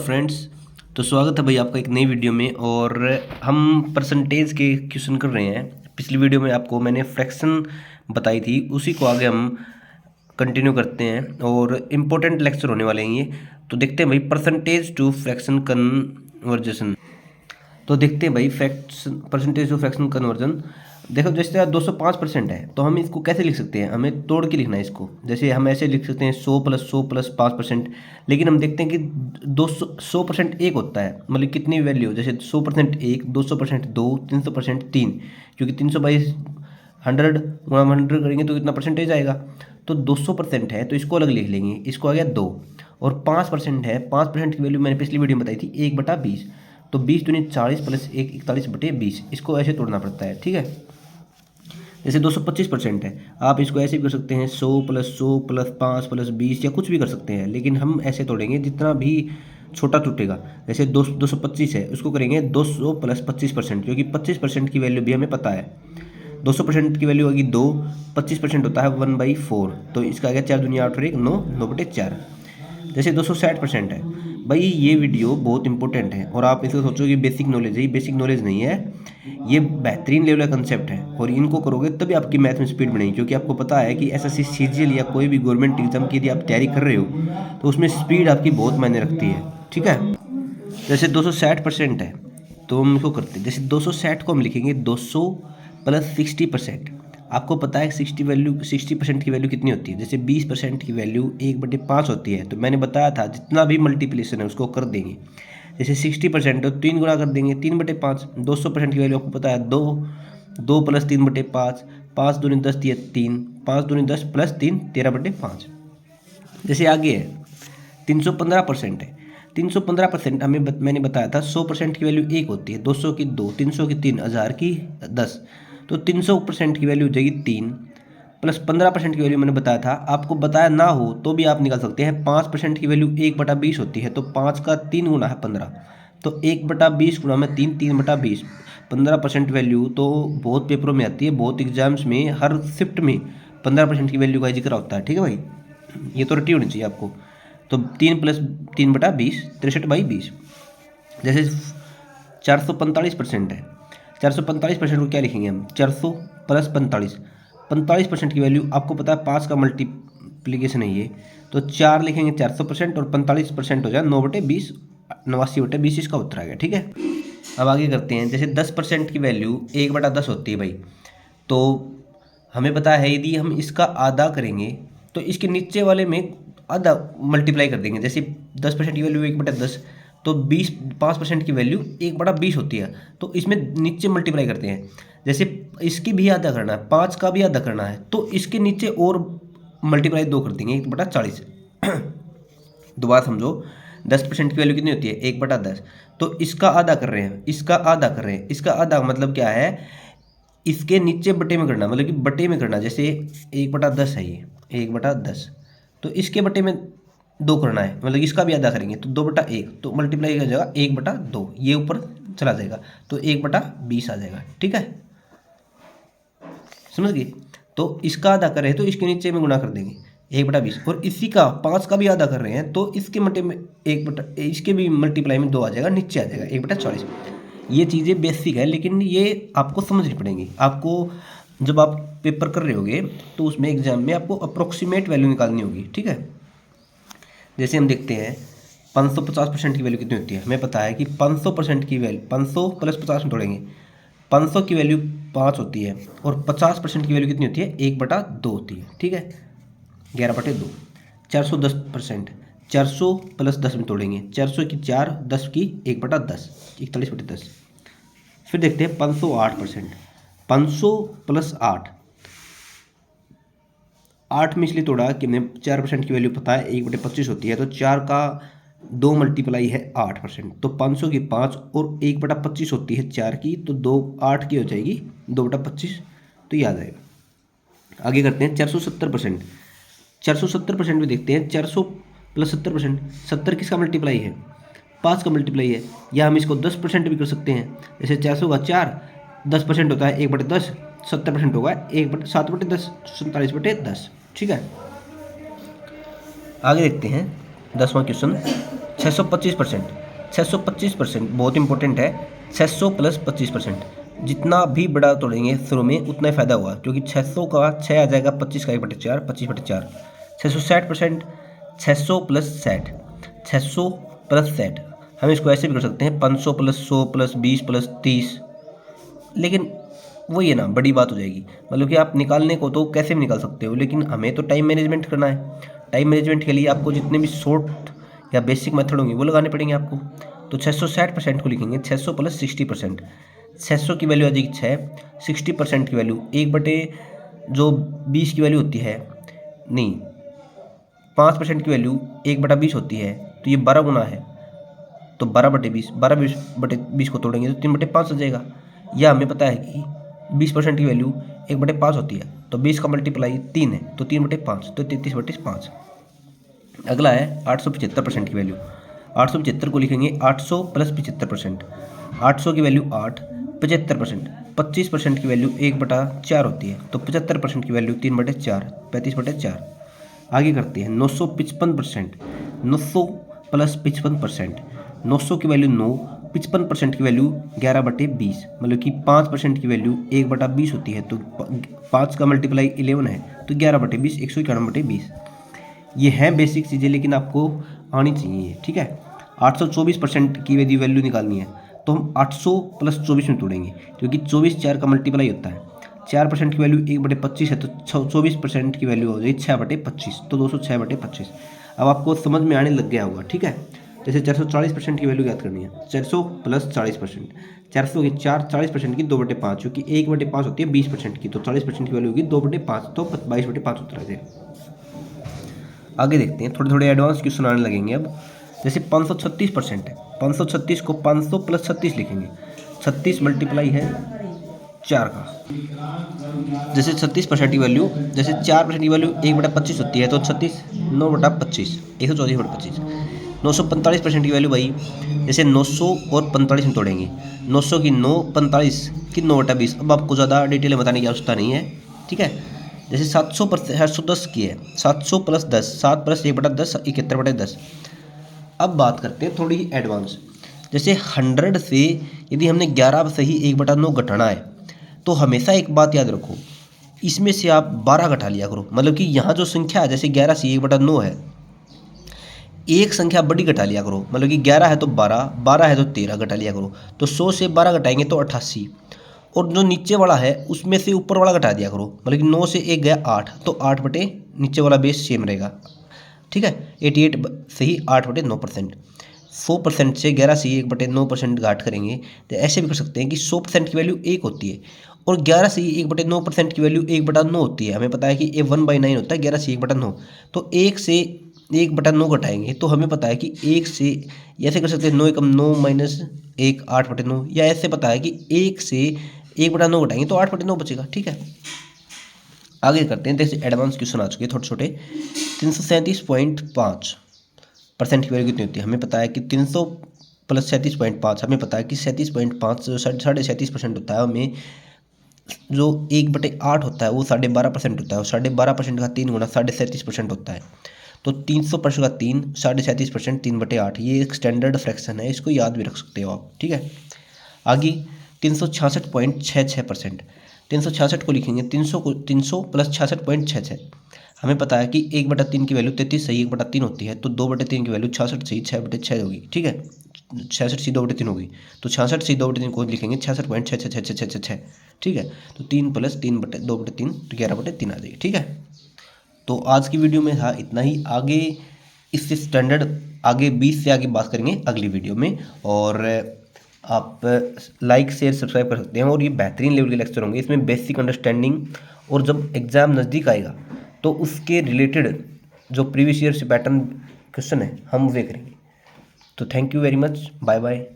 Friends, तो स्वागत है भाई आपका एक नई वीडियो में। और हम परसेंटेज के क्वेश्चन कर रहे हैं। पिछली वीडियो में आपको मैंने फ्रैक्शन बताई थी, उसी को आगे हम कंटिन्यू करते हैं और इम्पोर्टेंट लेक्चर होने वाले हैं ये। तो देखते हैं भाई परसेंटेज टू फ्रैक्शन कन्वर्जेशन। तो देखते हैं भाई fraction percentage to fraction conversion. देखो जैसे 205% है, तो हम इसको कैसे लिख सकते हैं? हमें तोड़ के लिखना है इसको। जैसे हम ऐसे लिख सकते हैं 100 + 100 + 5%। लेकिन हम देखते हैं कि 100% एक होता है, मतलब कितनी वैल्यू, जैसे 100% एक, 200% दो, 300% तीन। क्योंकि 322 100 गुणा 100 करेंगे तो कितना परसेंटेज आएगा। तो 200% है तो इसको अलग लिख लेंगे, इसको आ गया 2। और 5% है, 5% की वैल्यू मैंने पिछली वीडियो में बताई थी 1/20। तो 20 दूनी 40 + 1 41/20। इसको ऐसे तोड़ना पड़ता है, ठीक है। जैसे 225% है, आप इसको ऐसे भी कर सकते हैं 100 + 100 + 5 + 20 या कुछ भी कर सकते हैं। लेकिन हम ऐसे तोड़ेंगे जितना भी छोटा टूटेगा। जैसे 225 है, उसको करेंगे 200 + 25%, क्योंकि 25% की वैल्यू भी हमें पता है। 200% की वैल्यू होगी 2, 25% होता है 1/4। तो इसका आ गया 4 दूनी 8 और 1 9, 9/4। जैसे 260% है, भाई ये वीडियो बहुत इंपॉर्टेंट है और आप इसको सोचो कि बेसिक नॉलेज है, ये बेसिक नॉलेज नहीं है, ये बेहतरीन लेवल का कंसेप्ट है। और इनको करोगे तभी आपकी मैथ में स्पीड बढ़ेगी, क्योंकि आपको पता है कि एसएससी सीजीएल या कोई भी गवर्नमेंट एग्जाम की यदि आप तैयारी कर रहे हो तो उसमें स्पीड आपकी बहुत मायने रखती है, ठीक है। जैसे 260% है, तो हम इसको करते हैं। जैसे 260 को हम लिखेंगे 200 + 60%। आपको पता है 60% की वैल्यू कितनी होती है? जैसे 20% की वैल्यू 1/5 होती है। तो मैंने बताया था जितना भी मल्टीप्लिकेशन है उसको कर देंगे। जैसे 60% तो 3 गुणा कर देंगे 3/5। 200% की वैल्यू आपको पता है 2, 2 + 3/5, 5 दूनी 10 दिए 3, 5 दूनी 10 + 3 13/5। जैसे आगे है 315% है। 315% मैंने बताया था 100% की वैल्यू 1 होती है, 200 की 2, 300 की 3, 1000 की 10। तो 300% की वैल्यू हो जाएगी 3 प्लस 15% की वैल्यू मैंने बताया था। आपको बताया ना हो तो भी आप निकाल सकते हैं। 5% की वैल्यू 1/20 होती है, तो 5 का 3 गुना है 15। तो 1/20 गुणा में 3, 3/20। 15% वैल्यू तो बहुत पेपरों में आती है, बहुत एग्जाम्स में, हर शिफ्ट में 15% की वैल्यू का जिक्र होता है, ठीक है भाई। ये तो रटी होनी चाहिए आपको। तो 3 + 3/20 63/20। जैसे 445% है, 445% को क्या लिखेंगे हम? 400 + 45। 45% की वैल्यू आपको पता है 5 का मल्टीप्लीकेशन है ये, तो 4 लिखेंगे 400% और 45% हो जाए 9/20, 89/20 इसका उत्तर आ गया, ठीक है। अब आगे करते हैं। जैसे 10% की वैल्यू 1/10 होती है भाई। तो हमें पता है यदि हम इसका आधा करेंगे तो इसके नीचे वाले में आधा मल्टीप्लाई कर देंगे। जैसे 10% की वैल्यू 1/10, तो 5% की वैल्यू 1/20 होती है, तो इसमें नीचे मल्टीप्लाई करते हैं। जैसे इसकी भी आधा करना है, 5 का भी आधा करना है, तो इसके नीचे और मल्टीप्लाई 2 कर देंगे 1/40। दोबारा समझो, 10% की वैल्यू कितनी होती है? 1/10। तो इसका आधा कर रहे हैं, इसका आधा कर रहे हैं, इसका आधा मतलब क्या है? इसके नीचे बटे में करना, मतलब कि बटे में करना। जैसे 1/10 है ये, 1/10, तो इसके बटे में 2 करना है, मतलब इसका भी आधा करेंगे तो 2/1, तो मल्टीप्लाई हो जाएगा 1/2, ये ऊपर चला जाएगा तो 1/20 आ जाएगा, ठीक है। समझ गए? तो इसका आधा कर रहे हैं तो इसके नीचे में गुणा कर देंगे 1/20, और इसी का 5 का भी आधा कर रहे हैं तो इसके मल्टी में इसके भी मल्टीप्लाई में 2 आ जाएगा, नीचे आ जाएगा 1/40। ये चीज़ें बेसिक है, लेकिन ये आपको समझनी पड़ेंगी। आपको जब आप पेपर कर रहे होगे तो उसमें एग्जाम में आपको अप्रोक्सीमेट वैल्यू निकालनी होगी, ठीक है। जैसे हम देखते हैं 550% की वैल्यू कितनी होती है? हमें पता है कि 500% की वैल्यू 500 + 50 में तोड़ेंगे, 500 की वैल्यू 5 होती है और 50% की वैल्यू कितनी होती है? 1/2 होती है, ठीक है, 11/2। 410%, 400 + 10 में तोड़ेंगे, 400 की 4, 10 की 1/10, 41/10। फिर देखते हैं 508%, 500 + 8, 8 में इसलिए तोड़ा कि हमें 4% की वैल्यू पता है 1/25 होती है, तो 4 का 2 मल्टीप्लाई है 8%, तो 500 की 5 और 1/25 होती है 4 की, तो 2 8 की हो जाएगी 2/25, तो ये आ जाएगा। आगे करते हैं 470%। 470% में देखते हैं 400 + 70%, 70 किसका मल्टीप्लाई है? 5 का मल्टीप्लाई है, या हम इसको 10% भी कर सकते हैं। जैसे 400 का 4, 10% होता है 1/10, 70% होगा 7/10, 47/10, ठीक है। आगे देखते हैं 10वां क्वेश्चन। 625%, 625% बहुत इंपॉर्टेंट है। 600 प्लस 25%, जितना भी बड़ा तोड़ेंगे शुरू में उतना ही फायदा हुआ, क्योंकि 600 का 6 आ जाएगा, 25 का 1/4, 25/4, 660%, 600 प्लस 60, 600 प्लस 60। हम इसको ऐसे भी कर सकते हैं 500 प्लस 100 प्लस 20 प्लस 30, लेकिन वही है ना, बड़ी बात हो जाएगी। मतलब कि आप निकालने को तो कैसे भी निकाल सकते हो, लेकिन हमें तो टाइम मैनेजमेंट करना है। टाइम मैनेजमेंट के लिए आपको जितने भी शॉर्ट या बेसिक मेथड होंगे वो लगाने पड़ेंगे आपको। तो 660% को लिखेंगे 600 प्लस 60%। 600 की वैल्यू आ जाएगी 6, 60% की वैल्यू 1 बटे जो 20 की वैल्यू होती है, नहीं 5% की वैल्यू 1/20 होती है, तो ये 12 गुना है, तो 12/20, 12/20 को तोड़ेंगे तो 3/5 आ जाएगा। या हमें पता है कि 20% की वैल्यू 1/5 होती है, तो 20 का मल्टीप्लाई 3 है, तो 3/5, तो 33/5। अगला है 875% की वैल्यू। 875 को लिखेंगे 800 प्लस 75%। 800 की वैल्यू 8, 75%, 25% की वैल्यू 1/4 होती है, तो 75% की वैल्यू 3/4, 35/4। आगे करते हैं 955%। 900 प्लस 55%। 900 की वैल्यू 9, 55% की वैल्यू 11/20, मतलब कि 5% की वैल्यू 1/20 होती है, तो 5 का मल्टीप्लाई 11 है, तो 11/20, 191/20। ये हैं बेसिक चीज़ें, लेकिन आपको आनी चाहिए, ठीक है। 824% की यदि वैल्यू निकालनी है तो हम 800 प्लस 24 में तोड़ेंगे, क्योंकि 24 4 का मल्टीप्लाई होता है। 4% की वैल्यू 1/25 है, तो 24% की वैल्यू हो जाएगी 6/25, तो 206/25। अब आपको समझ में आने लग गया होगा, ठीक है। जैसे 440% की वैल्यू याद करनी है, 400 प्लस 40%। 400 की 40% की 2/5, क्योंकि 1/5 होती है 20% की, तो 40% की वैल्यू होगी 2/5, तो 22/5 उत्तर आ जाएगा। आगे देखते हैं, थोड़े थोड़े एडवांस क्वेश्चन आने लगेंगे अब। जैसे 536% है, 536 को 500 प्लस 36 लिखेंगे। 36 मल्टीप्लाई है 4 का। जैसे 36% की वैल्यू, जैसे 4% की वैल्यू 1/25 होती है, तो 36 9/25, 124/25। 945% की वैल्यू भाई, जैसे 900 और 45 में तोड़ेंगे। 900 की 9, 45 की 9/20। अब आपको ज़्यादा डिटेल में बताने की आवश्यकता नहीं है, ठीक है। जैसे 700 पर 710 की है, 700 प्लस 10, 7 प्लस 1/10, 71/10। अब बात करते हैं थोड़ी एडवांस। जैसे 100 से यदि हमने 11 से ही 1/9 घटाना है, तो हमेशा एक बात याद रखो, इसमें से आप 12 घटा लिया करो। मतलब कि यहाँ जो संख्या है, जैसे 11 से 1/9 है, एक संख्या बड़ी घटा लिया करो। मतलब कि 11 है तो 12, 12 है तो 13 घटा लिया करो। तो 100 से 12 घटाएंगे तो 88, और जो नीचे वाला है उसमें से ऊपर वाला घटा दिया करो। मतलब कि 9 से 1 गया 8, तो 8 बटे नीचे वाला बेस सेम रहेगा, ठीक है। 88 से ही 8/9%। 100% से 11 से 1/9% घाट करेंगे, तो ऐसे भी कर सकते हैं कि 100% की वैल्यू 1 होती है, और 11 से 1/9% की वैल्यू 1/9 होती है। हमें पता है कि ये 1/9 होता है, 11 से 1/9। तो 1 से 1/9 घटाएंगे, तो हमें पता है कि 1 से, ऐसे कर सकते हैं 9 एकम 9 माइनस 1 8/9, या ऐसे पता है कि 1 से 1/9 घटाएंगे तो 8/9 बचेगा, ठीक है। आगे करते हैं, जैसे एडवांस क्वेश्चन आ चुके हैं छोटे छोटे। 337.5% की वैल्यू कितनी होती है? हमें पता है कि 300 प्लस 37.5, हमें पता है कि 37.5 जो 37.5% होता है, हमें जो 1/8 होता है वो 12.5% होता है, और 12.5% का 3 गुना 37.5% होता है। तो 300% का 3, 37%, 3/8, ये एक स्टैंडर्ड फ्रैक्शन है, इसको याद भी रख सकते हो आप, ठीक है। आगे 366.66%। 366 को लिखेंगे 300 प्लस 66.66। हमें पता है कि 1/3 की वैल्यू 33 सही 1/3 होती है, तो 2/3 की वैल्यू 66 सही 6/6 होगी, ठीक है। 66 सही 2/3 होगी, तो 66 सही 2/3 को लिखेंगे 66.666666, ठीक है। तो 3 प्लस 3/2/3, तो 11/3 आ जाएगी, ठीक है। तो आज की वीडियो में था इतना ही। आगे इससे स्टैंडर्ड आगे 20 से आगे बात करेंगे अगली वीडियो में, और आप लाइक शेयर सब्सक्राइब कर सकते हैं। और ये बेहतरीन लेवल के लेक्चर होंगे, इसमें बेसिक अंडरस्टैंडिंग, और जब एग्ज़ाम नज़दीक आएगा तो उसके रिलेटेड जो प्रीवियस ईयर से पैटर्न क्वेश्चन है हम वे करेंगे। तो thank you very much, bye bye.